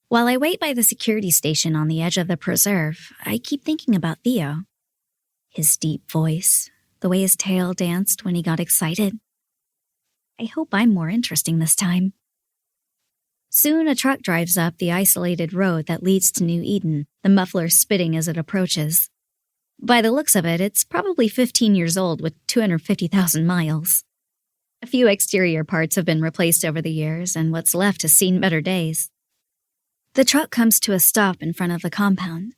While I wait by the security station on the edge of the preserve, I keep thinking about Theo. His deep voice, the way his tail danced when he got excited. I hope I'm more interesting this time. Soon a truck drives up the isolated road that leads to New Eden, the muffler spitting as it approaches. By the looks of it, it's probably 15 years old with 250,000 miles. A few exterior parts have been replaced over the years, and what's left has seen better days. The truck comes to a stop in front of the compound.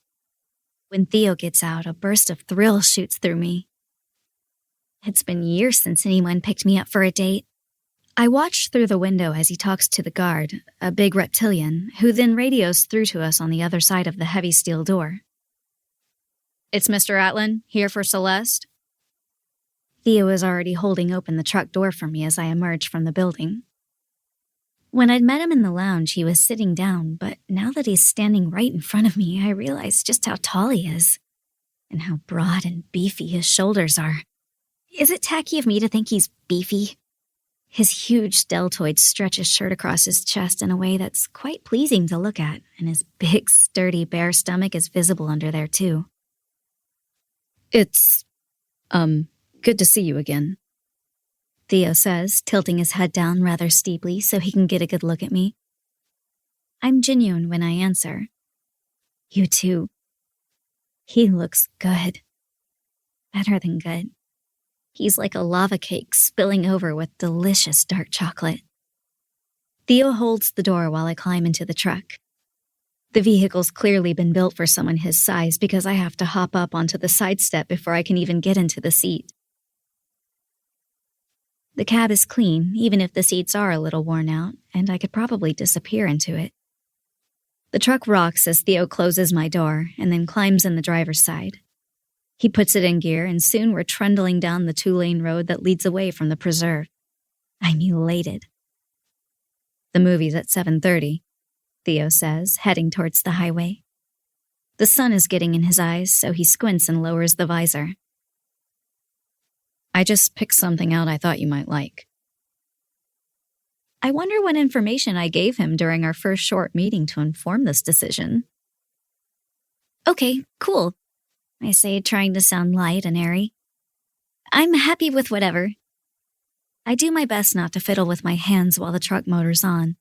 When Theo gets out, a burst of thrill shoots through me. It's been years since anyone picked me up for a date. I watched through the window as he talks to the guard, a big reptilian, who then radios through to us on the other side of the heavy steel door. "It's Mr. Atlan, here for Celeste." Theo is already holding open the truck door for me as I emerge from the building. When I'd met him in the lounge, he was sitting down, but now that he's standing right in front of me, I realize just how tall he is, and how broad and beefy his shoulders are. Is it tacky of me to think he's beefy? His huge deltoids stretch his shirt across his chest in a way that's quite pleasing to look at, and his big, sturdy, bare stomach is visible under there, too. "It's, good to see you again," Theo says, tilting his head down rather steeply so he can get a good look at me. I'm genuine when I answer. "You too." He looks good. Better than good. He's like a lava cake spilling over with delicious dark chocolate. Theo holds the door while I climb into the truck. The vehicle's clearly been built for someone his size because I have to hop up onto the side step before I can even get into the seat. The cab is clean, even if the seats are a little worn out, and I could probably disappear into it. The truck rocks as Theo closes my door and then climbs in the driver's side. He puts it in gear, and soon we're trundling down the 2-lane road that leads away from the preserve. I'm elated. "The movie's at 7:30, Theo says, heading towards the highway. The sun is getting in his eyes, so he squints and lowers the visor. "I just picked something out I thought you might like." I wonder what information I gave him during our first short meeting to inform this decision. "Okay, cool," I say, trying to sound light and airy. "I'm happy with whatever." I do my best not to fiddle with my hands while the truck motor's on.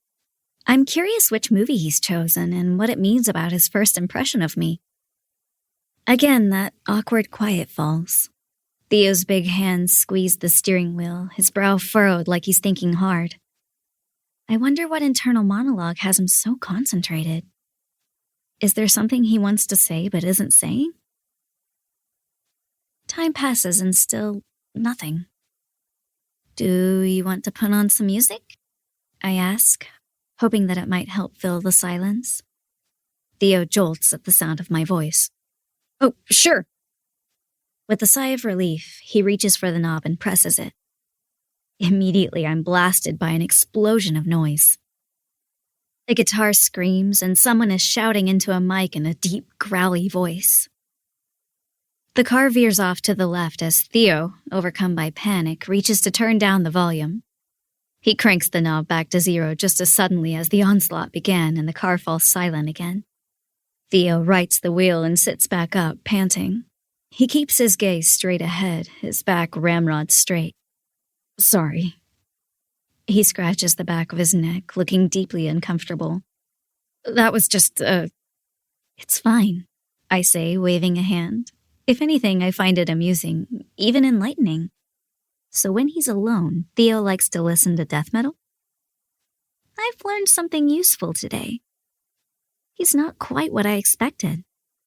I'm curious which movie he's chosen and what it means about his first impression of me. Again, that awkward quiet falls. Theo's big hands squeeze the steering wheel, his brow furrowed like he's thinking hard. I wonder what internal monologue has him so concentrated. Is there something he wants to say but isn't saying? Time passes and still nothing. "Do you want to put on some music?" I ask, hoping that it might help fill the silence. Theo jolts at the sound of my voice. "Oh, sure." With a sigh of relief, he reaches for the knob and presses it. Immediately, I'm blasted by an explosion of noise. The guitar screams, and someone is shouting into a mic in a deep, growly voice. The car veers off to the left as Theo, overcome by panic, reaches to turn down the volume. He cranks the knob back to 0 just as suddenly as the onslaught began and the car falls silent again. Theo rights the wheel and sits back up, panting. He keeps his gaze straight ahead, his back ramrod straight. "Sorry." He scratches the back of his neck, looking deeply uncomfortable. "That was just, It's fine," I say, waving a hand. If anything, I find it amusing, even enlightening. So when he's alone, Theo likes to listen to death metal? I've learned something useful today. He's not quite what I expected.